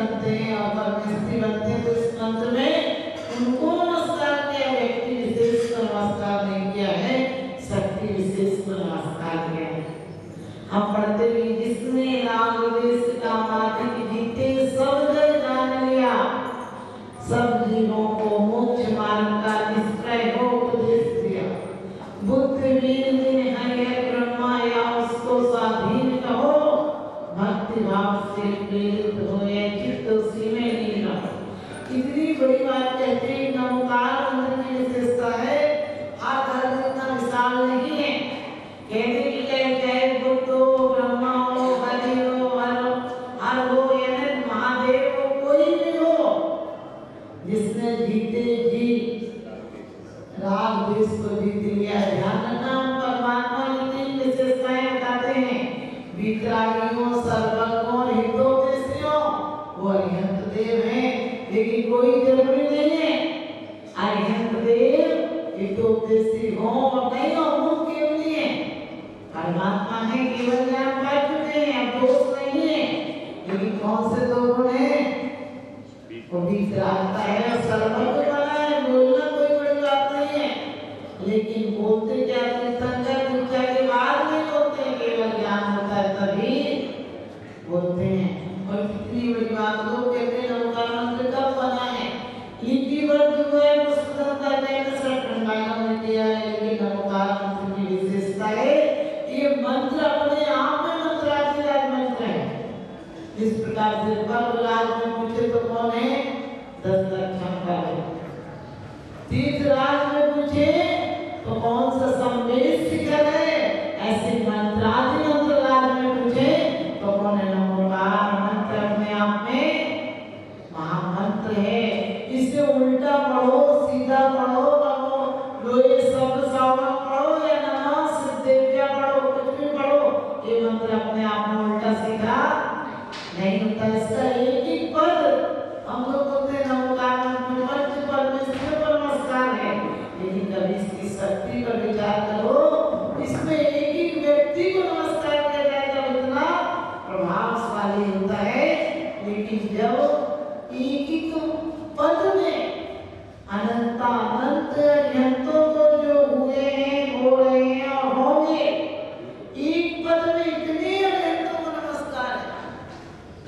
बनते हैं और परमेश्वरी बनते हैं, तो इस मंत्र में उनको नमस्कार किया, व्यक्ति विशेष को नमस्कार नहीं किया है, शक्ति विशेष को नमस्कार किया है। हम पढ़ते भी, जिसने राम देश का मार्ग जीते सब जग जान लिया, सब जीवों को मोक्ष मार्ग का निश्चय हो उपदेश दिया। बुद्ध वीर जिन है ब्रह्मा या उसको स्वाधीन कहो, भक्ति भाव से प्रेरित होए चित्त उसी में लीन रहो। कितनी बड़ी बात कहते हैं। नमोकार मंत्र की विशेषता है, हर धर्म इतना विशाल नहीं है। कहते कि जय बुद्धो ब्रह्मा हो हरि हो हर हो यानी महादेव हो, कोई भी हो, जिसने जीते जी राग देश को जीत लिया। ध्यान रखना, परमात्मा ने तीन विशेषताएं बताते हैं, वितरागियों, सर्वज्ञों और हितोपदेशियों। वो अरिहंत देव हैं, लेकिन कोई जरूरी नहीं है अरिहंत देव हितोपदेशी हो और नहीं हो, वो केवल है परमात्मा है, केवल ज्ञान पा चुके हैं, अब दोष नहीं है। लेकिन कौन से दो गुण हैं? वो वितरागता है, सर्वज्ञ बना है, बोलना कोई बड़ी बात नहीं है, लेकिन बोलते क्या संगत दीक्षा के बाद नहीं बोलते, केवल ज्ञान होता है तभी बोलते हैं। और कितनी बड़ी बात, लोग कहते हैं नमोकार मंत्र कब बना है, लिपिबद्ध हुआ है पुस्तकांतर में सरकंडायों ने दिया है, लेकिन नमोकार मंत्र की विशेषता है ये मंत्र अपने आप में मंत्राधिराज मंत्र है। इस प्रकार से बलराज में पूछे तो कौन है? दशरथ का है। तीर्थराज में पूछे तो कौन सा संवेद शिखर है? ऐसे मंत्रादि मंत्रराज में पूछे तो कौन है? नमोकार मंत्र अपने आप में महामंत्र है। इसे उल्टा पढ़ो, सीधा पढ़ो, लोहे शब्द सावधान पढ़ो या नमः सिद्धेभ्य पढ़ो, कुछ भी पढ़ो, ये मंत्र अपने आप में उल्टा सीधा नहीं होता। इसका एक ही पद हम लोग बोलते हैं नमोकार मंत्र पंच परमेश्वर पर नमस्कार है, लेकिन कभी इसकी शक्ति पर विचार करो, इसमें एक ही व्यक्ति को नमस्कार किया जाए तब इतना प्रभावशाली होता है। लेकिन जब एक ही पद में अनंत अनंतों को जो हुए हैं, हो रहे हैं और होंगे, एक पद में इतने अनंतों को नमस्कार है।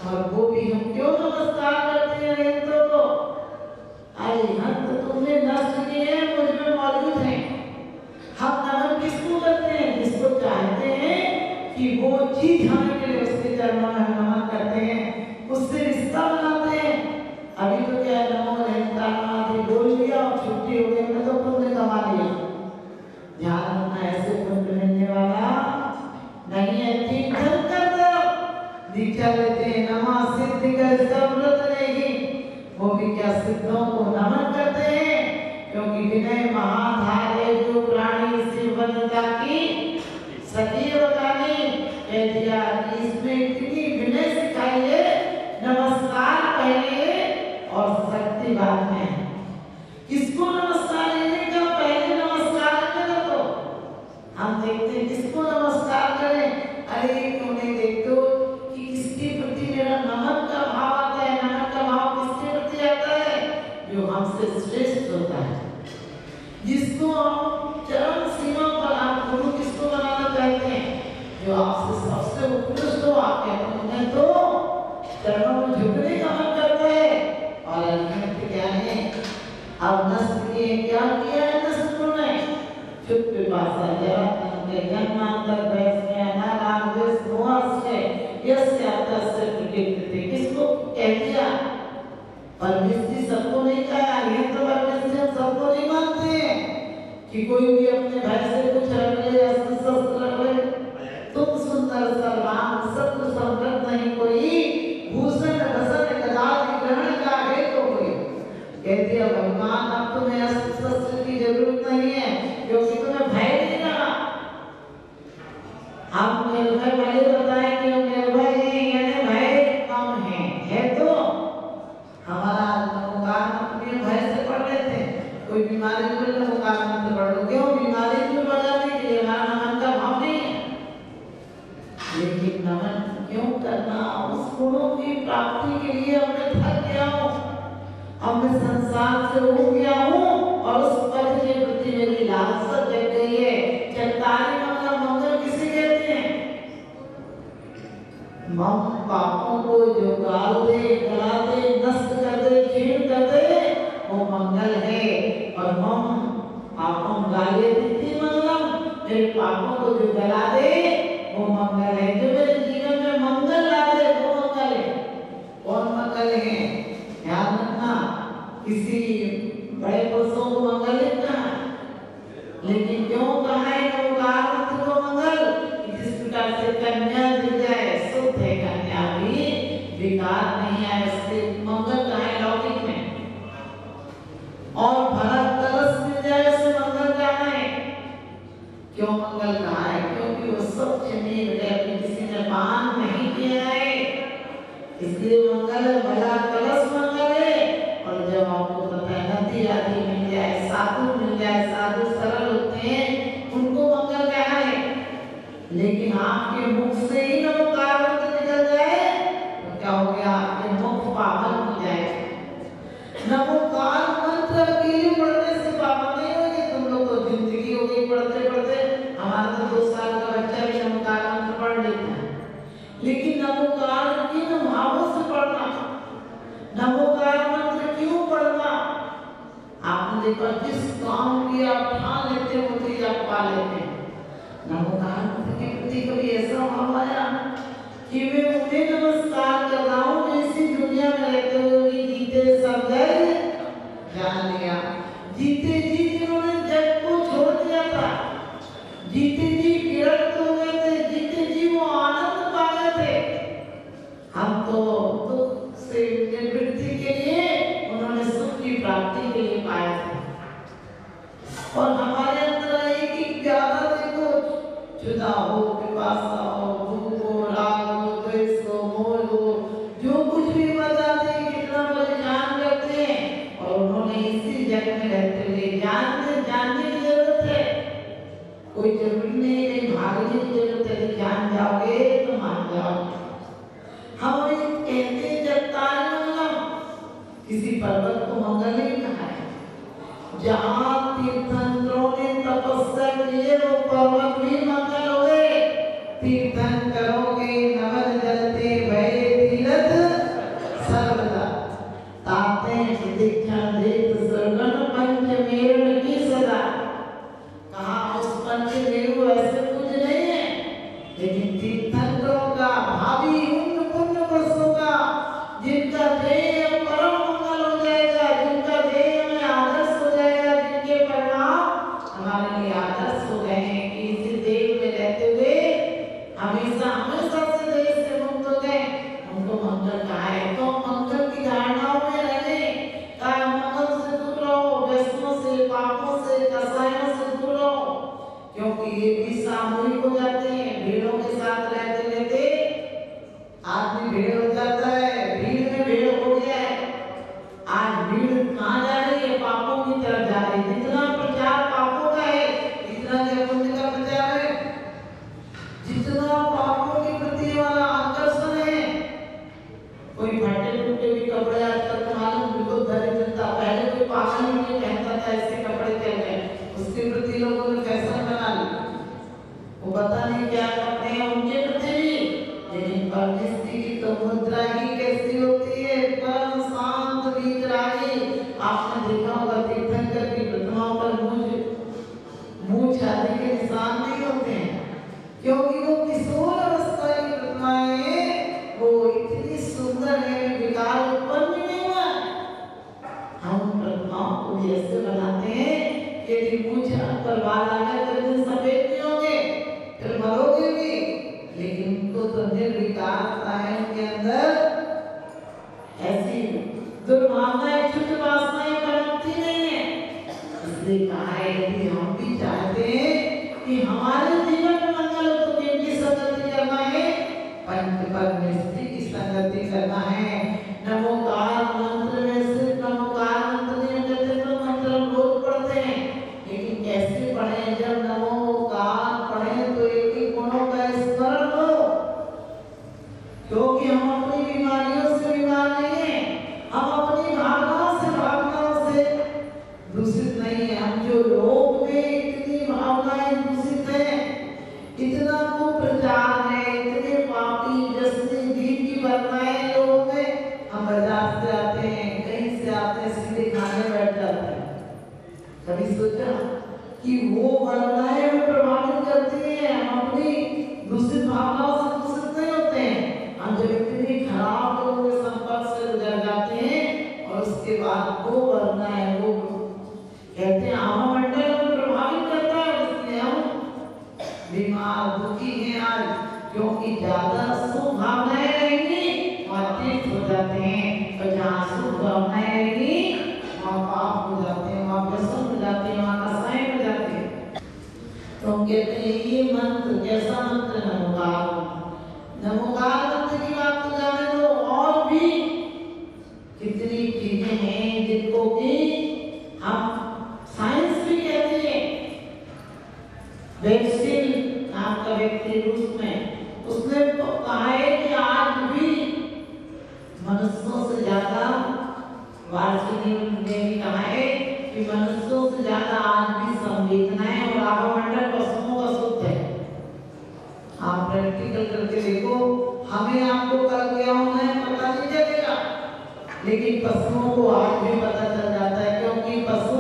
और वो भी हम क्यों नमस्कार करते हैं अनंतों को? अरिहंत तुमने नष्ट किए हैं, मुझ में मौजूद हैं। हम नमन किसको करते हैं? जिसको चाहते हैं कि वो चीज हमें मिले, उसके चरणों में हम नमन करते हैं, उससे रिश्ता बनाते हैं। अभी तो क्या है, नमो रहमतादि बोल लिया और छुट्टी हो गई, मैं तो पुण्य कमा लिया। ध्यान रखना, ऐसे पुण्य मिलने वाला नहीं है। तीर्थन कर दो, दीक्षा लेते हैं नमः सिद्धि का व्रत नहीं, वो भी क्या सिद्धों को नमन करते हैं, क्योंकि विनय महाधारे जो प्राणी शिवता की सदैव गानी कह दिया। इसमें इतनी विनय सिखाई है, नमस्कार पहले और शक्ति बाद में। किसको नमस्कार लेने का? पहले नमस्कार करो तो हम देखते हैं किसको नमस्कार करें। अरे क्यों नहीं देखते कि किसके प्रति मेरा नमन का भाव आता है? नमन का भाव किसके प्रति आता है? जो हमसे श्रेष्ठ होता है, जिसको हम चरम सीमा पर आप गुरु किसको बनाना चाहते हैं? जो आपसे सबसे उत्कृष्ट हो, आप कहते हैं उन्हें तो चरणों में झुकने का मन करता है। और अरिहंत क्या है? अब नष्ट किए, क्या किया है नष्ट उन्होंने? चुप पिपासा जरा तंके जन्मांतर वैष्णव अनाराम देश मोहस्य यस्य अतस्य प्रकृति। किसको कह दिया? परमेश्वरी सबको नहीं कहा, ये तो परमेश्वरी हम सबको नहीं मानते हैं कि कोई भी अपने भाई से कुछ रख ले, शस्त्र रख ले। तुम सुंदर सर्वांग सत्य संवृत नहीं कोई, भूषण भसन गदाधि ग्रहण का है तो कोई। कहते हैं भगवान अब तुम्हें अस्त्र शस्त्र की जरूरत नहीं है, क्योंकि तुम्हें भय नहीं रहा। हम निर्भय वाले बताएं कि हम निर्भय हैं, यानी भय कम है तो हमारा नमोकार अपने भय से पढ़ लेते हैं। कोई बीमारी में नमोकार मंत्र पढ़ लो, क्यों? बीमारी को बढ़ाने के लिए हमारा नमन का भाव नहीं है। लेकिन नमन क्यों करना? उस गुणों की प्राप्ति के लिए हमने अब मैं संसार से हो गया हूँ और उस पद के प्रति मेरी लालसा जग गई है। चरतारी मतलब मंगल किसे कहते हैं? मम पापों को जो गाल दे, गला दे, नष्ट कर दे, छीन कर दे, वो मंगल है। और मम पापों गाले देती मंगलम, मेरे पापों को जो गला दे वो मंगल है। जो मेरे जीवन में मंगल ला दे वो मंगल है। कौन मंगल है? ध्यान रखना, किसी बड़े पुरुषों को मंगल लिखना है, लेकिन क्यों कहा है कि वो गारवंत को मंगल? जिस प्रकार से कन्या दिल जाए शुद्ध है, कन्या भी विकार नहीं है, इससे मंगल कहा है लौकिक में। और भला कलश मिल जाए उसे मंगल कहा है। क्यों मंगल कहा है? क्योंकि वो स्वच्छ नहीं रहे, किसी ने पान नहीं किया है, इसलिए मंगल है। भला कलश मंगल है। और जब आपको पता है नदी आदि मिल जाए, साधु मिल जाए, साधु सरल होते हैं, उनको मंगल कहा है। लेकिन आपके मुख से ही नमोकार मंत्र निकल जाए तो क्या हो गया? आपके मुख पावन हो जाए। नमोकार मंत्र अकेले पढ़ने से पावन नहीं होगी। तुम लोग तो जिंदगी हो गई पढ़ते पढ़ते, हमारा तो 2 साल का बच्चा भी नमोकार मंत्र पढ़ लेता है। लेकिन नमोकार किन भावों से पढ़ना? नमोकार मंत्र क्यों पढ़ना? आपने देखा जिस काम की आप ठान लेते हो तो आप पा लेते हैं। नमोकार मंत्र के प्रति कभी ऐसा भाव आया कि मैं उन्हें नमस्कार कर रहा हूँ जो इसी दुनिया में रहते हुए भी जीते सब जान लिया। जीते जी जिन्होंने जग को छोड़ दिया था, जीते जी विरक्त हो गए थे, जीते जी वो आनंद पा गए थे। हम तो दुख से निवृत्ति के लिए, उन्होंने सुख की प्राप्ति के लिए पाया था। और हमारे अंदर एक ज्यादा देखो, जुदा हो, पिपासा हो, भूख हो, राग हो, द्वेष हो, मोह हो, जो कुछ भी बताते हैं कितना परेशान करते हैं। और उन्होंने इसी जग में रहते हुए जानने की जरूरत है, कोई जरूरी नहीं भागने की जरूरत है। जान जाओगे तो मान जाओगे। हम कहते हैं चरतारी मंगलम, किसी पर्वत को मंगल नहीं कहा है। जहाँ तीर्थंकरों ने तपस्या की है वो पर्वत भी मंगल हुए। तीर्थन करोगे नमन जलते भये तीरथ सर्वदा, ताते दीक्षा देत सर्वण पंचमेरुन की सदा। कहा उस पंचमेरु ऐसे कुछ नहीं है, लेकिन तीर्थंकरों का भावी उन पुण्य पुरुषों का जिनका देह परम मंगल हो जाएगा, जिनका देह में आदर्श हो जाएगा, जिनके परिणाम हमारे लिए आदर्श हो गए हैं कि इस देह में रहते हुए हमेशा हमेशा से देह से मुक्त हो गए, उनको मंगल कहा है। तो मंगल की धारणाओं में रहने का, मंगल से दूर रहो, व्यसनों से, पापों से, कसायों से दूर रहो, क्योंकि ये भी सामूहिक हो जाते हैं। भीड़ों के साथ रहते रहते आदमी भीड़ हो जाता है, भीड़ में भीड़ हो गया है। आज भीड़ कहाँ जा रही है? पापों की तरफ जा रही है। जितना प्रचार पापों का है, इतना क्या पुण्य का प्रचार है? जितना पापों के प्रति वाला आकर्षण है, कोई फटे टूटे भी कपड़े आजकल मालूम बिल्कुल दरिद्रता, पहले कोई पागल नहीं पहनता था ऐसे कपड़े चल गए, उसके प्रति लोगों ने फैशन बना लिया। वो पता नहीं क्या कपड़े हैं उनके प्रति भी, लेकिन परमेश्वरी की तो मुद्रा ही कैसी होती है, परम शांत वितरागी। आपने देखा होगा तीर्थंकर की प्रतिमाओं पर मूंछ आदि के निशान नहीं होते हैं, क्योंकि वो किशोर अवस्था की प्रतिमाएं हैं, वो इतनी सुंदर है, विकार उत्पन्न नहीं हुआ। हम प्रतिमाओं को ऐसे बनाते हैं कि यदि मूंछ पर बाल आकर तो सफेद नहीं होंगे, फिर मरोगे भी, लेकिन उनको तो निर्विकारता है, उनके अंदर ऐसी दुर्भावनाएं, छुट वासनाएं पनपती नहीं है। इसलिए कहा है यदि हम भी चाहते हैं कि हमारे जीवन में मंगल हो तो किनकी संगति करना है? पंच परमेश्वरी की संगति करना है। नमोकार मंत्र में सिर्फ नमोकार मंत्र नहीं करते तो मंत्र हम रोज पढ़ते हैं, लेकिन कैसे पढ़े? जब नमोकार पढ़े तो एक ही गुणों का स्मरण हो, क्योंकि हम अपनी बीमारियों से बीमार नहीं हैं, हम अपनी भावनाओं से दूषित नहीं है। हम जो लोक में इतनी भावनाएं दूषित है, इतना कुप्रचार है, इतने पापी व्यसनी दीप की भावनाएं लोगों में, हम बाजार से आते हैं, कहीं से आते हैं, सीधे खाने बैठ जाते हैं। कभी सोचा कि वो भावनाएं हमें प्रभावित करती हैं, हम अपनी दूषित भावनाओं से दूषित नहीं होते हैं। हम जब इतनी खराब लोगों के संपर्क से गुजर जाते हैं और उसके बाद वो भावनाएं, वो कहते हैं आवामंडल हमें प्रभावित करता है, इसलिए हम बीमार दुखी हैं आज, क्योंकि ज्यादा शुभ भावनाएं रहेंगी और तीर्थ हो जाते हैं, और जहाँ शुभ भावनाएं रहेंगी वहाँ पाप हो जाते हैं, वहाँ व्यसन हो जाते हैं, वहाँ कसाई हो जाते हैं। तो हम कहते हैं ये मंत्र कैसा मंत्र है? नमोकार मंत्र की बात तो जाने दो, और भी कितनी चीजें हैं जिनको कि हम साइंस भी कहते हैं। वैक्सीन नाम का व्यक्ति रूस में, उसने तो कहा है कि आज भी मनुष्यों से ज्यादा, वार्षिक ने भी कहा है कि मनुष्यों से ज्यादा आज भी संवेदनाएं और आवामंडल पशुओं का शुद्ध है। आप प्रैक्टिकल करके देखो, हमें आपको कल क्या होना है पता नहीं चलेगा, लेकिन पशुओं को आज भी पता चल जाता है, क्योंकि पशु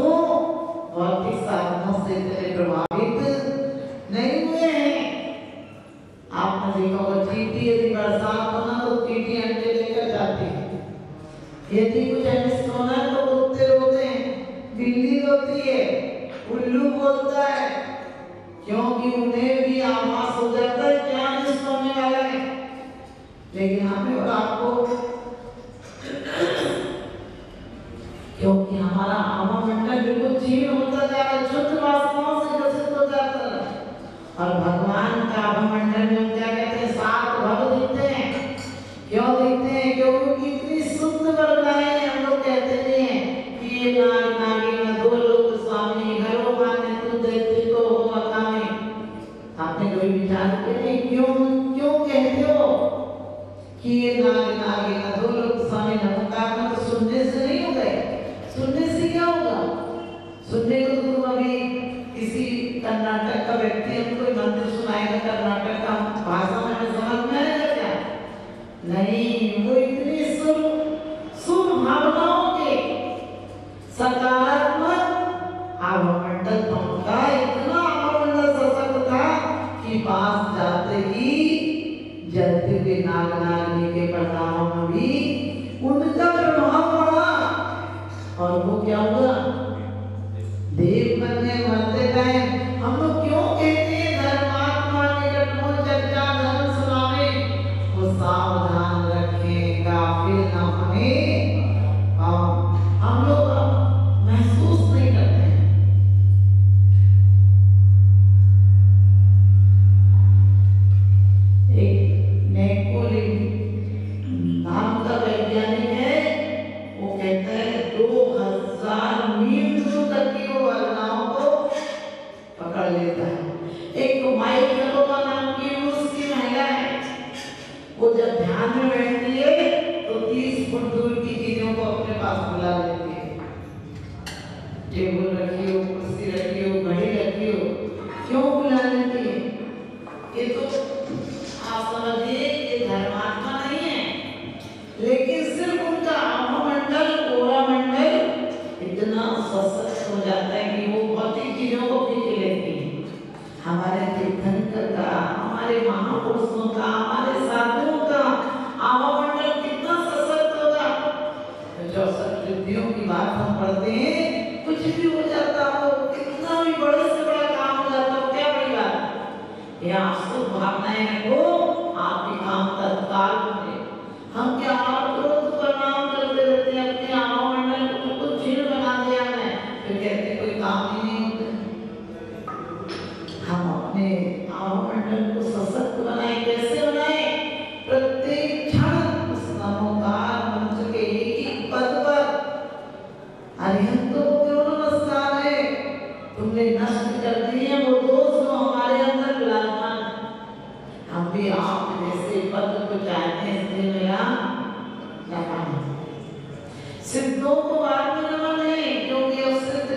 भौतिक साधनों से इतने प्रभावित नहीं हुए हैं। आपने देखा होगा चींटी, यदि बरसात होना तो चींटी अंडे लेकर जाती है, यदि कुछ अनिष्ट होना तो कुत्ते रोते हैं, बिल्ली रोती है, उल्लू बोलता है, क्योंकि उन्हें भी आभास हो जाता है क्या अनिष्ट होने वाला है। लेकिन हमें और आपको, क्योंकि हमारा आवामंडल बिल्कुल क्षीण होता जा रहा है, शुद्ध वासनाओं से ग्रसित हो जाता है, और भगवान का आवामंडल में क्या कहते हैं, सात भव दिखते हैं। क्यों दिखते हैं? क्योंकि इतनी शुद्ध वर्णाएं, हम लोग कहते हैं कि ये नाग नागिन दो लोग स्वामी घरों माने तू देखते तो हो अकामे। आपने कभी विचार किया क्यों क्यों कहते हो कि ये नाग नागिन दो लोग स्वामी? नमस्कार में तो सुनने से नहीं हो गए, सुनने से क्या होगा? सुनने को तो तुम अभी किसी कर्नाटक का व्यक्ति हमको मंत्र सुनाएगा कर्नाटक का भाषा में, हमें समझ में आएगा क्या? नहीं, वो इतनी शुभ भावनाओं के सकारात्मक आवामंडल पहुंचा, इतना आवामंडल सशक्त था कि पास जाते ही जलते हुए नाग नागिनी के परिणामों में भी उनका प्रभाव पड़ा, और वो क्या हुआ? देव बनने मरते टाइम हम लोग क्यों कहते हैं धर्मात्मा निकट हो चर्चा धर्म सुनावे, वो सावधान रखें गाफिल न बने। हम लोग महसूस नहीं करते हैं। एक नेकोलिन नाम का वैज्ञानिक है, वो कहता है 2000 मील दूर तक की वो वर्णाओं को पकड़ लेता है। एक तो माइक नलोवा नाम की उसकी महिला है, वो जब ध्यान में बैठती है तो 30 फुट दूर की चीजों को अपने पास बुला लेती है। टेबल रखी हो, कुर्सी रखी हो, घड़ी रखी हो, क्यों बुला लेती है? ये तो आप समझिए ये धर्मात्मा नहीं है, लेकिन सिर्फ उनका आवामंडल कोरामंडल इतना सशक्त हो जाता है कि वो भौतिक चीजों को खींच लेती है। हमारे तीर्थंकर का, हमारे महापुरुषों का, हमारे साधुओं का आवामंडल कितना सशक्त होगा। 64 रिद्धियों की बात हम पढ़ते हैं, कुछ भी हो जाता हो, कितना भी बड़े से बड़ा काम हो जाता हो, क्या बड़ी बात? यहाँ शुभ भावनाएं को आपके काम तत्काल होंगे। हम क्या आप तुरंत प्रणाम करते रहते हैं, अपने आवामंडल को बिल्कुल क्षीण बना दिया है, तो कहते कोई काम ही नहीं होता। हम अपने आवामंडल को सशक्त बनाए, कैसे बनाए? प्रत्येक क्षण उस नमोकार मंत्र के एक पद पर अरिहंतों को क्यों नमस्कार है, तुमने नष्ट कर दिए वो दोष जो हमारे अंदर विराजमान है। हम भी आप जैसे पद को चाहते हैं, इसलिए मेरा नमन। सिद्धों को बाद में नमन है, क्योंकि अब सिद्ध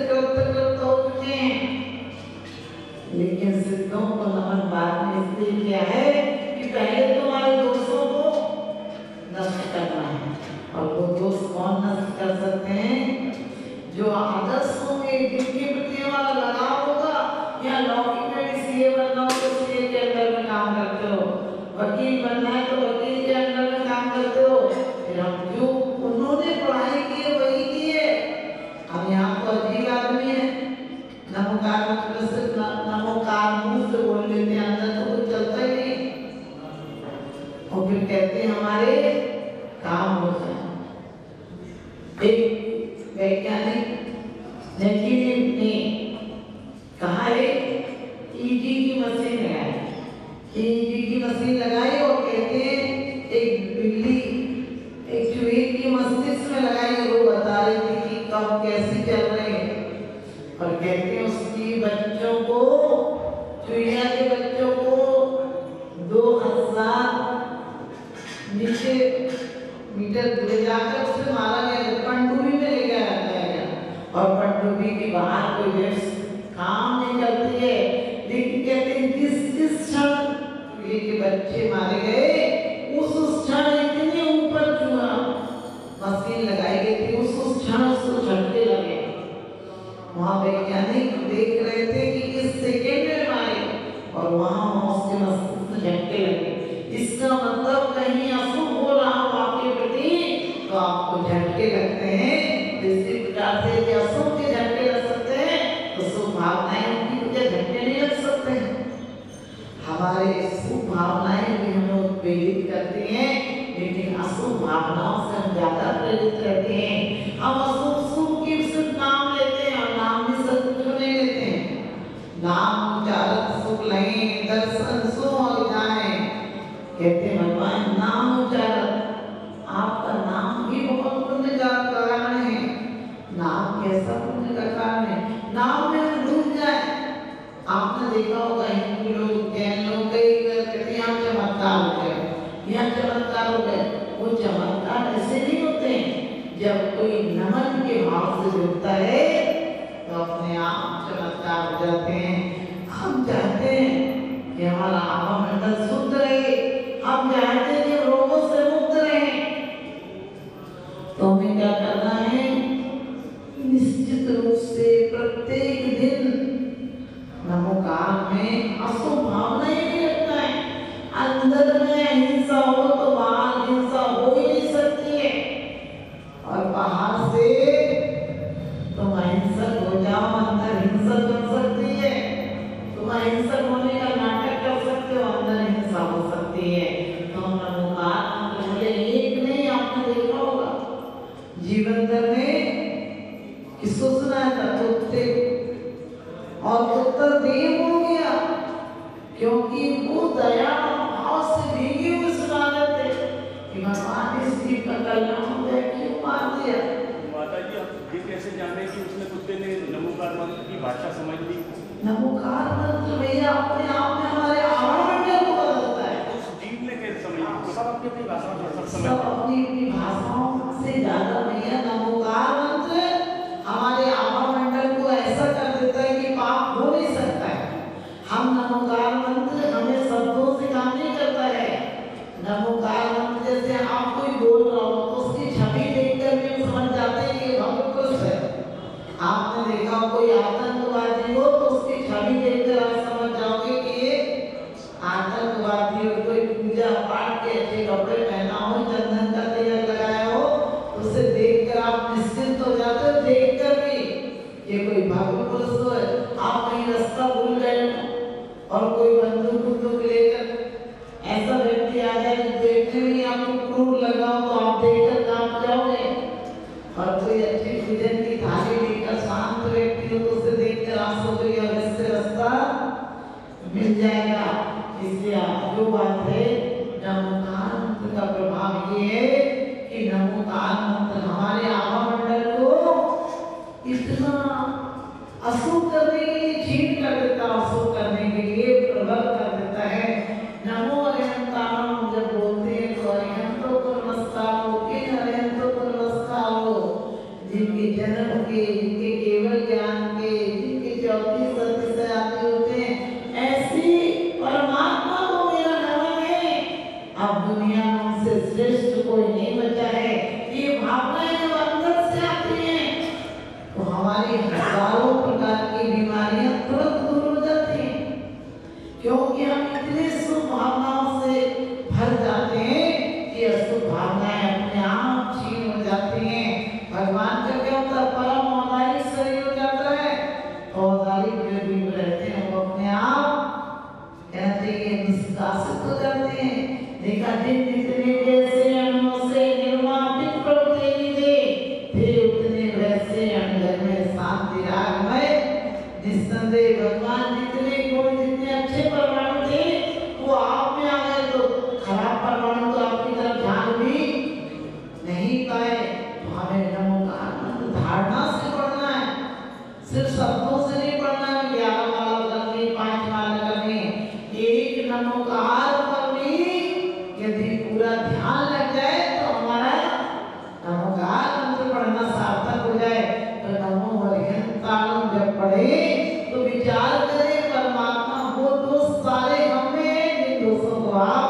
एक दिन के प्रति हमारा लगाव होगा, या लौकिक में भी सीए बनना हो तो सीए के अंदर में काम करते हो, वकील बनना है तो वकील के अंदर में काम करते हो। फिर हम जो उन्होंने पढ़ाई की है वही की है। अब यहाँ तो अजीब आदमी है, नमोकार मुंह से बोल लेते हैं, अंदर तो कुछ चलता ही नहीं, और फिर कहते हैं हमारे काम हो जाए। एक वैज्ञानिक ने कहा है ईजी की मशीन लगाई, ईजी की मशीन लगाई और कहते हैं एक बिल्ली एक चूहे की मस्तिष्क में लगाई और वो बता रही थी कि कब कैसे चल रहे हैं, और कहते हैं उसकी बच्चों को, चूहिया के बच्चों को 2000 मीटर दूर जाकर उसे मारा गया, पनडुब्बी में ले गया गया, और पनडुब्बी के बाहर कोई वेव्स काम नहीं करती है। लेकिन कहते हैं जिस क्षण चूहे के बच्चे मारे गए उस क्षण इतने ऊपर चूहा मशीन लगाई गई थी, उस क्षण उसको झटके लगे। वहाँ वैज्ञानिक देख रहे थे कि किस सेकेंड में मारे, और वहाँ उसके मस्तिष्क में झटके लगे। इसका मतलब कहीं अशुभ हो रहा हो आपके प्रति तो आपको झटके लगते हैं। इसी प्रकार से यदि अशुभ के झटके लग सकते हैं तो शुभ भावनाएं उनकी वजह झटके नहीं लग सकते हैं। हमारे शुभ भावनाएं भी हमें उत्प्रेरित करती हैं, लेकिन अशुभ भावनाओं से हम ज्यादा प्रेरित रहते हैं। हम अशुभ शुभ की सिर्फ नाम लेते हैं और नाम भी सब कुछ नहीं लेते हैं। नाम उच्चारण सुख लें, दर्शन सो और जाए, कहते भगवान नाम उच्चारण, आपका नाम भी बहुत पुण्य का कारण है। नाम कैसा पुण्य का कारण है? नाम में हम डूब जाए। आपने देखा होगा हिंदू लोग, जैन लोग कई कहते हैं यहाँ चमत्कार हो गए, यहाँ चमत्कार हो गए। वो चमत्कार ऐसे नहीं होते हैं, जब कोई नमन के भाव से जुड़ता है तो अपने आप चमत्कार हो जाते हैं। हम चाहते हैं कि हमारा आत्ममंडल शुद्ध रहे, हम चाहते हैं कि रोगों से मुक्त रहे, तो हमें क्या करना है? निश्चित रूप से प्रत्येक दिन नमोकार में अशुभ भावनाएं नहीं रखना है। अंदर में हिंसा हो तो बाहर हिंसा हो ही नहीं सकती है, और बाहर से तुम अहिंसक हो जाओ, अंदर हिंसक बन सकती है। तुम अहिंसक होने का नाटक कर सकते हो, अंदर हिंसा हो सकती है। तो हम नमोकार बोले एक नहीं, आपने देखा होगा जीवन दर में किसको सुनाया था? तोते, और उत्तर देव हो गया, क्योंकि वो दया भाव से भीगे हुए सुना रहे थे कि भगवान इस जीव का कल्याण हो गया, क्यों मार दिया? माता जी आप ये कैसे जाने कि उसने कुत्ते ने नमोकार मंत्र की भाषा समझ ली? नमोकार मंत्र भैया अपने आप में हमारे आवामंडल को बदलता है। उस जीव ने कैसे समझ? सब अपनी अपनी भाषा में सब समझ, सब अपनी अपनी भाषाओं से ज्यादा भैया नमोकार मंत्र हमारे आवामंडल को ऐसा कर देता है कि पाप हो नहीं सकता है। हम नमोकार मंत्र हमें शब्दों से काम नहीं करता है। नमोकार मंत्र जैसे आप कोई बोल रहा हो तो उसकी छवि देखकर भी समझ जाते हैं कि भक्त पुरुष है। आपने देखा कोई आतंकवादी हो तो उसकी छवि देखकर आप समझ जाओगे कि ये आतंकवादी हो। कोई पूजा पाठ के अच्छे कपड़े पहना हो, चंदन का तिलक लगाया गीत आए तो हमें नमोकार मंत्र धारणा से पढ़ना है, सिर्फ शब्दों से नहीं पढ़ना है। 11 माला करनी, 5 माला करनी, एक नमोकार पर भी यदि पूरा ध्यान लग जाए तो हमारा नमोकार मंत्र पढ़ना सार्थक हो जाए। तो नमो हरिहंताणम जब पढ़े तो विचार करें परमात्मा वो दोष सारे हमें, जिन दोषों को आप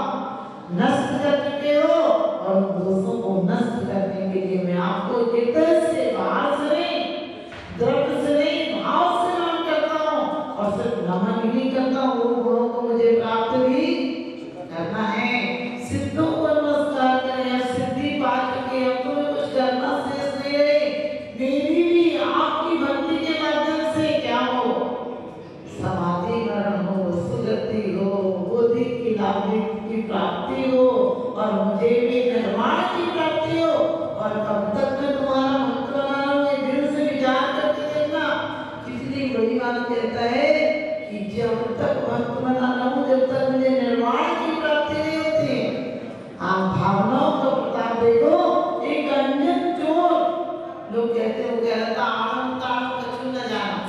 नष्ट कर चुके हो, और उन दोषों को नष्ट करने के लिए मैं आपको हृदय से, बाहर से नहीं, दर्द से नहीं, भाव से नमन करता हूँ। और सिर्फ नमन ही नहीं करता हूँ, वो गुणों को मुझे प्राप्त भी करना है। सिद्धों को नमस्कार करें, सिद्धि पा चुके हैं, तो कुछ करना शेष नहीं है। मेरी भी आपकी भक्ति के माध्यम से क्या हो, समाधि मरण हो, सुगति हो, बुद्धि की लाभ की प्राप्ति हो, और मुझे भी निर्वाण की प्राप्ति हो। और कब तक मैं तुम्हारा भक्त बना रहूं, ये दिल से विचार करके देखना। कितनी बड़ी बात कहता है कि जब तक भक्त बना रहूं, जब तक मुझे निर्वाण की प्राप्ति नहीं होती। आप भावनाओं का प्रताप देखो। एक अंजन चोर, लोग कहते हो कह रहा था आनंद तान कछु न जाना,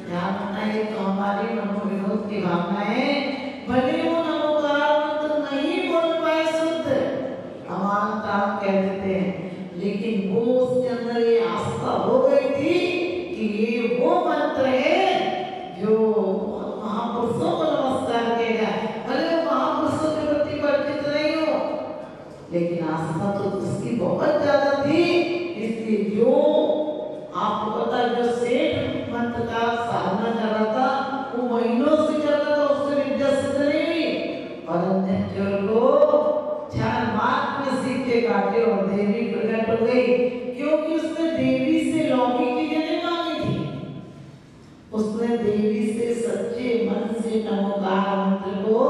जानना है तो हमारी मनोविनोद की भावना है। भले वो नमोकार मंत्र नहीं बोल पाए शुद्ध, अमान ताम कह देते हैं, लेकिन वो उसके अंदर ये आस्था हो गई थी कि ये वो मंत्र है जो महापुरुषों को नमस्कार किया जाए। भले वो महापुरुषों के प्रति परिचित नहीं हो, लेकिन आस्था तो उसकी बहुत ज्यादा थी। इसलिए जो आपको पता है, जो सेठ मंत्र का साधना कर रहा था, वो महीनों से कर रहा था, उससे विद्या सिद्ध नहीं हुई। और अंजन को 4 मार्ग में सीख के काटे और देवी प्रकट हो गई, क्योंकि उसने देवी से लौकिक चीजें नहीं मांगी थी। उसने देवी से सच्चे मन से नमोकार मंत्र को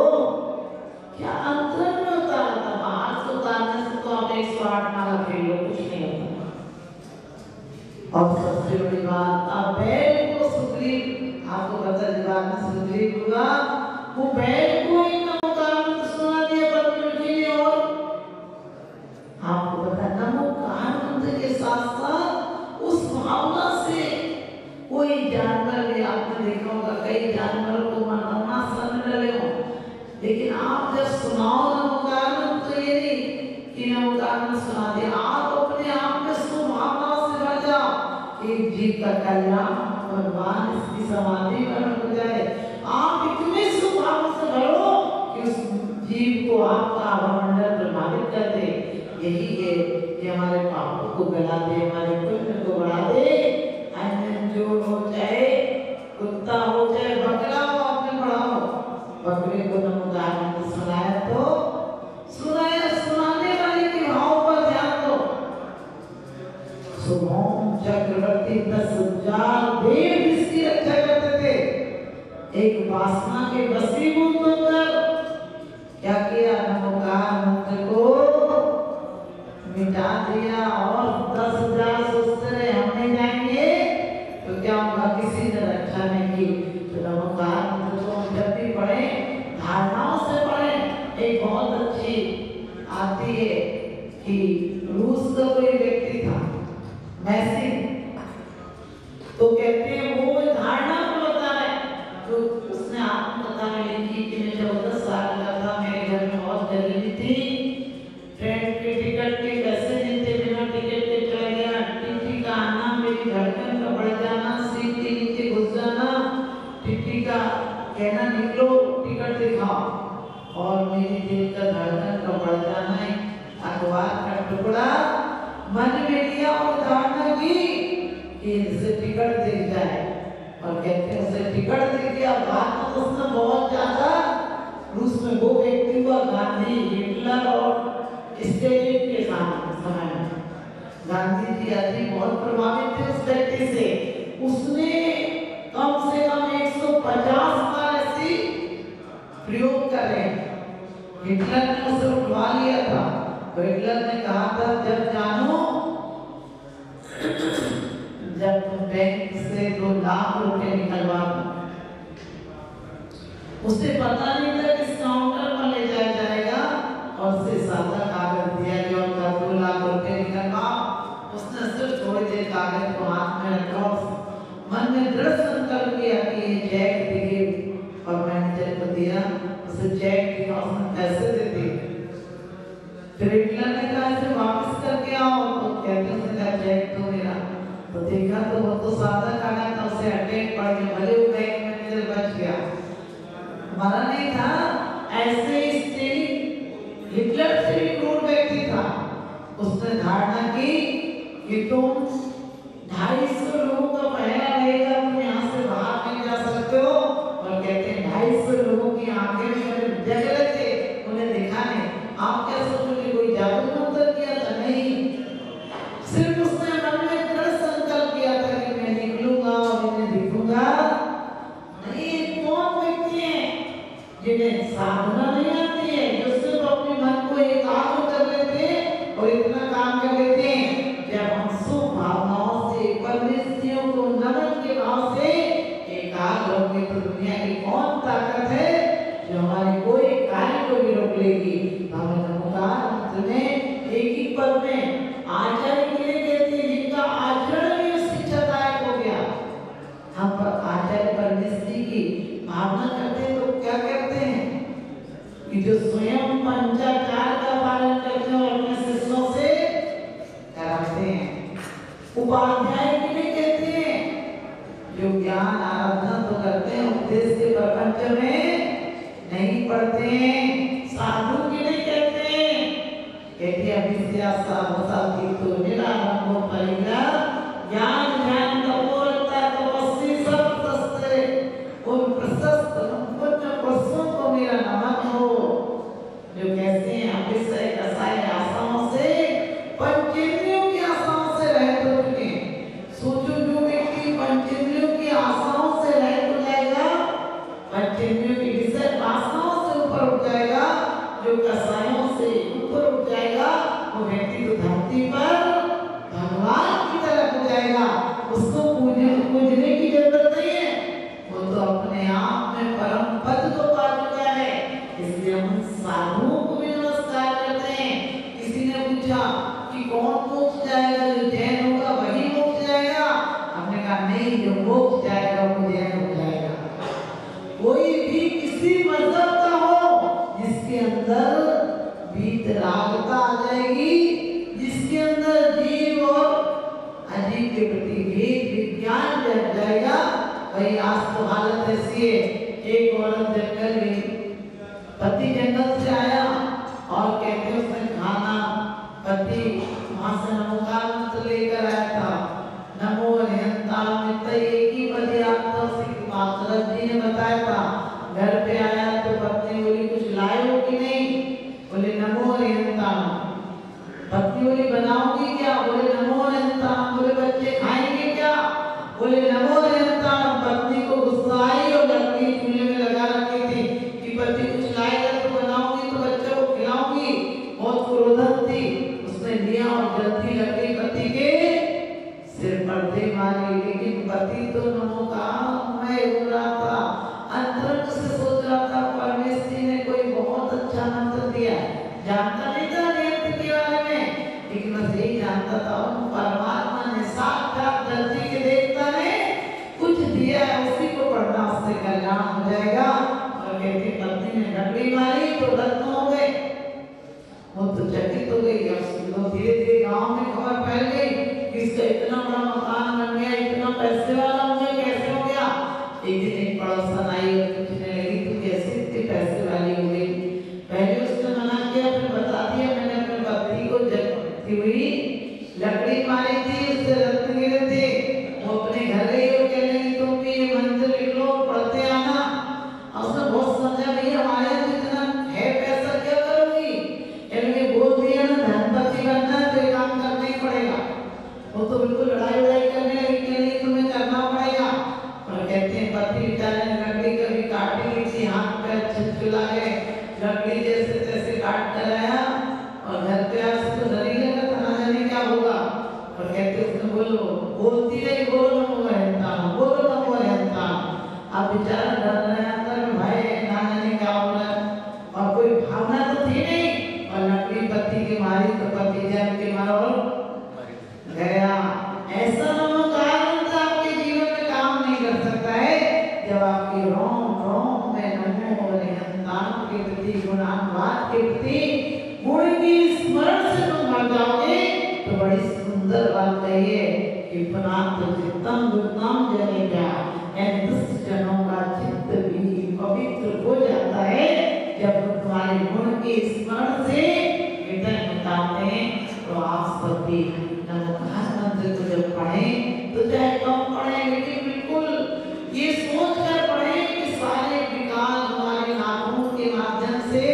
क्या अंतरंग में उतारा था। बाहर से उतारने से तो आप 108 माला खेल लो, कुछ नहीं होता। और सबसे बड़ी बात, अब बैल को सुग्रीव, आपको पता है बात में सुग्रीव हुआ, वो बैल को ही नमोकार मंत्र सुना दिया पद्मरुचि ने। और आपको पता नमोकार मंत्र के साथ साथ उस भावना से कोई जानवर भी, आपने देखा होगा कई जानवरों को मरना सन डले हो, लेकिन आप जब सुनाओ नमोकार मंत्र, तो ये नहीं कि नमोकार मंत्र सुना दिया, आप अपने आप में सुभावना से भर जाओ। एक जीव का कल्याण भगवान इसकी समाधि में हो जाए। आप इतने सुभाव से भरो कि उस जीव को आपका आभामंडल प्रभावित कर दे। यही है कि हमारे पापों को गला दे, हमारे पुण्य को बढ़ा दे। अंजन चोर हो चाहे कुत्ता हो चाहे बकरा हो, आपने पढ़ाओ बकरे को नमोकार मंत्र सुनाया तो सुनाया, सुनाने वाले के भाव पर ध्यान दो। सुभोम चक्रवर्ती 10,000 देव इसकी रक्षा करते थे। एक वासना के वशीभूत होकर क्या किया, नमोकार मंत्र को मिटा दिया। और 10,000 सोचते रहे हम नहीं जाएंगे तो क्या होगा, किसी ने रक्षा नहीं की। तो नमोकार मंत्र को जब भी पढ़े, धारणाओं से पढ़े। एक बहुत अच्छी आती है कि रूस का कोई व्यक्ति था, मैसिन, तो कहते हैं वो धारणा को बता रहे, तो उसने आत्मकथा में लिखी कि मैं 14 साल का था, मेरे घर में बहुत गरीबी थी, ट्रेन के टिकट के पैसे नहीं थे, बिना टिकट के चला गया, टीटी का आना, मेरी धड़कन का बढ़ जाना, सीट के नीचे घुस जाना, टीटी का कहना निकलो टिकट दिखाओ, और मेरी दिल का धड़कन का बढ़ जाना है। अखबार का टुकड़ा मन में लिया और धारणा की कि इससे टिकट दिख जाए, और कहते हैं उसे टिकट दिख गया। बात तो उसने बहुत ज्यादा, रूस में वो व्यक्ति हुआ गांधी, हिटलर और स्टेलिन के समय में गांधी जी आदि बहुत प्रभावित थे उस व्यक्ति से। उसने कम से कम 150 बार ऐसी प्रयोग करे। हिटलर ने उसे उठवा लिया था, तो हिटलर ने कहा था जब जानो, जब तुम बैंक से 2 लाख रुपए निकलवा दो, उसे पता नहीं था किस काउंटर पर ले जाया जाएगा, और उसे सादा कागज दिया गया और 2 लाख रुपए निकलवा धारणा की कि तुम 250 लोगों का पहरा रहेगा, तुम यहाँ से बाहर नहीं जा सकते हो। और कहते हैं 250 लोगों की आंखें में जग रहे थे, उन्हें दिखा नहीं। आप क्या सोचोगे कोई जादू मंत्र किया था? नहीं, सिर्फ उसने मन में दृढ़ संकल्प किया था कि मैं निकलूंगा और इन्हें दिखूंगा नहीं। कौन व्यक्ति है जिन्हें साधना नहीं आती है, जो सिर्फ अपने मन को एकाग्र कर लेते हैं और इतना काम कर लेते हैं। जब हम शुभ भावनाओं से परमेश्वरियों को नमन के भाव से एकाग्र होंगे तो दुनिया की कौन ताकत है जो हमारे कोई कार्य को भी रोक लेगी। हमें नमोकार मंत्र में एक ही पद में आचरण के लिए कहते हैं जिनका आचरण भी शिक्षादायक हो गया। हम पर आचार्य परमेश्वरी की भावना करते हैं तो क्या कहते हैं कि जो स्वयं पंचाचार का पालन करते हैं और अपने शिष्यों से कराते हैं। उपाध्याय के लिए कहते हैं जो ज्ञान आराधना तो करते हैं, उपदेश के प्रपंच में नहीं पढ़ते हैं। साधु के लिए कहते हैं कहते अभिष्यासा वसाती तो निरारंभ परिग्रह ज्ञान ध्यान तपोरता तपस्वी सब प्रशस्ते उन प्रशस्त पुण्य पुरुषों को मेरा नमन हो जो कहते हैं अभिषय कसाय आशाओं से पंचेंद्रियों की आशाओं से रहित हो चुके। सोचो जो व्यक्ति पंचेंद्रियों की आशाओं से रहित हो जाएगा, पंचेंद्रियों की विषय वासनाओं से ऊपर उठ जाएगा, जो कसायों से ऊपर उठ जाएगा, वो व्यक्ति तो धरती पर भगवान की तरफ हो जाएगा। उसको पूजने की जरूरत नहीं है, वो तो अपने आप में परम पद को पा चुका है। इसलिए हम साधुओं को भी नमस्कार करते हैं। किसी ने पूछा कि कौन मोक्ष जाएगा? जो जैन होगा वही मोक्ष जाएगा। हमने कहा नहीं, जो मोक्ष जाएगा वो जैन हो जाएगा। कोई भी किसी मजहब का हो जिसके अंदर वीतरागता आ जाएगी, जिसके अंदर जीव और अजीब के प्रति भेद विज्ञान जग जाएगा, वही आज तो हालत ऐसी है। एक औरत जंगल गई, पति जंगल से आया और कहते उसने खाना, पति वहां से नमोकार मंत्र लेकर आया था। नमो हरिहंता एक ही पति आता, उसी मातृ जी ने बताया था। घर पे आया तो पत्नी बोली कुछ लाए हो कि नहीं? बोले नमो हरिहंता। पत्नी बोली बनाओगी क्या? बोले नमो हरिहंता। बोले बच्चे खाएंगे क्या? बोले नमो हरिहंता। पत्नी को गुस्सा आई और लकड़ी चूल्हे में लगा रखी थी कि पति कुछ लाएगा तो बनाऊंगी तो बच्चों को खिलाऊंगी। बहुत क्रोधन थी, उसने लिया और जल्दी लकड़ी पति के सिर पर दे मारी। लेकिन पति तो नमोकार हो रहा था, अंतरंग से सोच रहा था परमेश्वरी ने कोई बहुत अच्छा मंत्र दिया। जानता नहीं था नियत के बारे में, लेकिन बस यही जानता था परमात्मा ने साक्षात धरती के देवता ने कुछ दिया है, उसी को पढ़ना उससे कल्याण हो जाएगा। और कहती पत्नी ने लकड़ी मारी तो रत्न हो गए। वो तो चकित हो गई। अब धीरे धीरे गांव में खबर फैल गई कि इसका इतना बड़ा मकान बन गया, इतना पैसे वाला हो गया, कैसे हो गया? एक दिन एक पड़ोसन आई और पूछने लगी तू कैसे इतने पैसे वाली हो गई? पहले उसने मना किया, फिर बता दिया मैंने अपने पति को जगती हुई लकड़ी मारी थी, उससे रत्न गिरे थे। वो अपने घर गई और कहने लगी तुम भी ये मंत्र लिख लो, पढ़ते आना। उसने बहुत समझा भैया हमारे तो इतना है पैसा क्या करोगी? कहने बोल दिया ना धनपति बनना है तो ये काम करना ही पड़ेगा। वो तो बिल्कुल लड़ाई करने लगी कि नहीं तुम्हें करना पड़ेगा। और कहते हैं पति बेचारे ने लकड़ी कभी काटी नहीं थी, हाथ पैर छिलछिला गए, लकड़ी जैसे तैसे काट कर आया और घर पे आज तो डर ही लगा था ना जाने क्या होगा। और कहते उसने बोलती रही बोलो नमो हरिहंता, बोलो नमो हरिहंता। अब बेचारा डर रहा था भाई ना जाने क्या हो रहा है, और कोई भावना तो थी नहीं। और लकड़ी पति की मारी तो पति जान के मारो गया। ऐसा नमोकार मंत्र आपके जीवन में काम नहीं कर सकता है जब आपके रोम रोम में नमो हरिहंता के प्रति गुणानुवाद के प्रति गुण की स्मरण से तुम भर जाओगे। तो बड़ी सुंदर बात कही है कि पुनात चित्तम दुर्नाम जनेगा, दुष्ट जनों का चित्त भी पवित्र हो जाता है जब तुम्हारे गुण के स्मरण से हृदय मिटाते हैं। तो आप सभी नमोकार मंत्र को जब पढ़ें तो चाहे कम पढ़ें लेकिन बिल्कुल ये सोच कर पढ़ें कि सारे विकास हमारे नामों के माध्यम से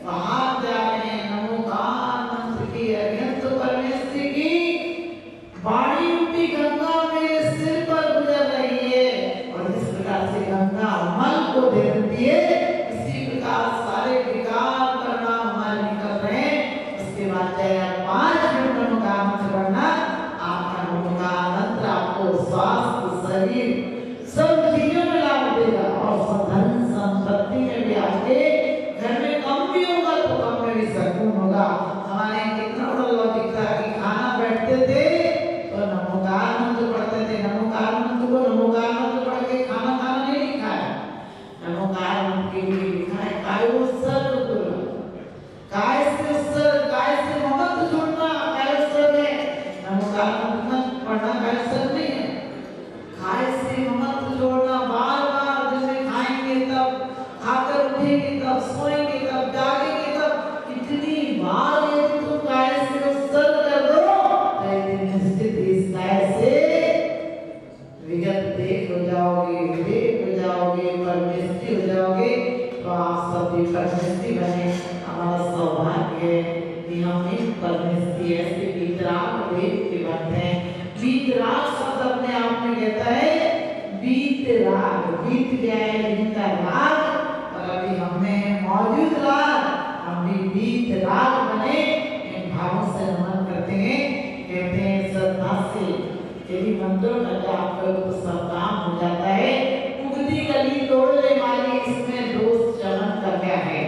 बाहर जा रहे हैं। नमोकार मंत्र की अत्यंत परमेश्वरी की वाणी रूपी गंगा मेरे सिर पर गुजर रही है और जिस प्रकार से गंगा मल को दे देती है इसी प्रकार सारे विकार परिणाम हमारे निकल रहे हैं। उसके बाद चाहे आप 5 मिनट नमोकार मंत्र पढ़ना, आपका नमोकार मंत्र आपको स्वास्थ्य शरीर सब चीजों में लाभ देगा और धन संपत्ति में भी आपके घर में कम भी होगा तो कम में भी सुकून होगा। हमारे यहाँ कितना बड़ा लॉजिक था कि खाना बैठते थे तो नमोकार मंत्र पढ़ते थे। नमोकार मंत्र को नमोकार मंत्र पढ़ के खाना खाना नहीं लिखा है, नमोकार मंत्र के लिए लिखा है काय उत्सर्ग करो, काय से उत्सर्ग, काय से ममत्व जोड़ना काय उत्सर्ग है। नमोकार मंत्र पढ़ना काय उत्सर्ग नहीं है, काय से ममत्व जोड़ना। बार बार जैसे खाएंगे तब, खाकर उठेंगे तब, सोएंगे तब, जागेंगे तब, इतनी बार यदि तुम काय से उत्सर्ग कर दो तो एक दिन निश्चित इस काय से विगत देख हो जाओगे, विवेक हो जाओगे, परमेश्वरी हो जाओगे। तो आप सब भी परमेश्वरी बने। हमारा सौभाग्य है कि हम एक परमेश्वरी ऐसे वीतराग वेद के बनते हैं। वीतराग शब्द अपने आप में कहता है वीतराग, बीत गया है जिनका राग और अभी हमें मौजूद राग, हम भी वीतराग बने। इन भावों से नमन करते हैं, कहते हैं श्रद्धा से यदि मंत्रों का जाप करो तो सब काम हो जाता है। उगती गली तोड़ने वाली इसमें दोष चमन का क्या है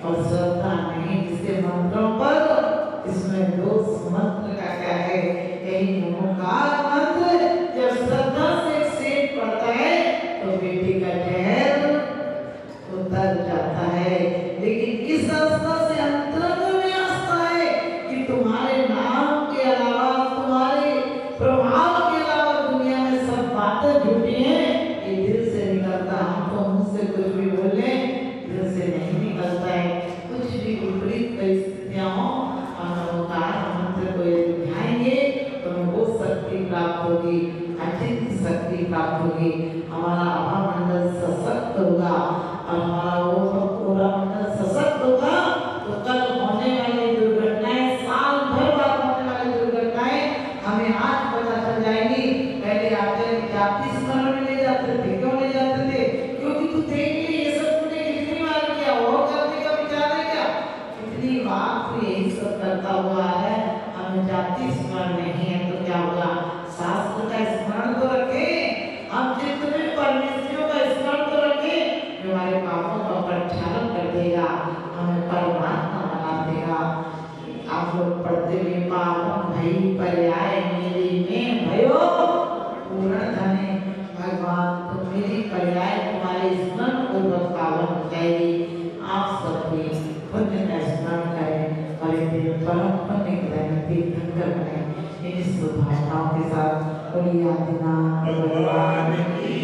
और श्रद्धा नहीं जिसके मंत्रों पर, इसमें दोष मंत्र का क्या है। यही नमोकार मंत्र जब श्रद्धा से सेठ पड़ता है तो बेटी का जहर उतर जाता है। लेकिन किस अवस्था से अंतरंग में आस्था है कि तुम्हारे नाम के अलावा, तुम्हारे प्रभाव के अलावा दुनिया में सब बातें झूठी हैं। ये दिल से निकलता, हम तो मुंह से कुछ भी बोले दिल से नहीं निकलता है। कुछ भी विपरीत परिस्थितियां हो और नमोकार मंत्र को यदि ध्याएंगे तो वो शक्ति प्राप्त होगी, अचिंत्य शक्ति प्राप्त होगी। हमारा आभा मंडल सशक्त होगा और हमारा वो पूरा मंडल सशक्त होगा तो कल होने वाली दुर्घटनाएं, साल भर बाद होने वाली दुर्घटनाएं हमें आज पता चल जाएगी। पहले आते जाति स्मरण में ले जाते थे, क्यों ले जाते थे? क्योंकि तू देख ले ये सब तूने कितनी बार किया, और करने का विचार है क्या? कितनी बार तू यही सब करता हुआ है, हमें जाति स्मरण नहीं है तो क्या होगा? शास्त्र का स्मरण तो रखें, हम जितने परमेश्वरों का स्मरण तो रखें जो हमारे पापों का प्रक्षालन कर देगा, हमें परमात्मा बना देगा। आप लोग पढ़ते हुए पावन भई पर्याय मेरी में भयो पूर्ण धने, भगवान तो मेरी पर्याय तुम्हारे स्मरण पूर्वक पावन हो जाएगी। आप सब भी पुण्य का स्मरण करें और एक परम पुण्य ग्रहण तीर्थंकर बने। इन शुभ भावनाओं के साथ बोलिए आदिनाथ भगवान की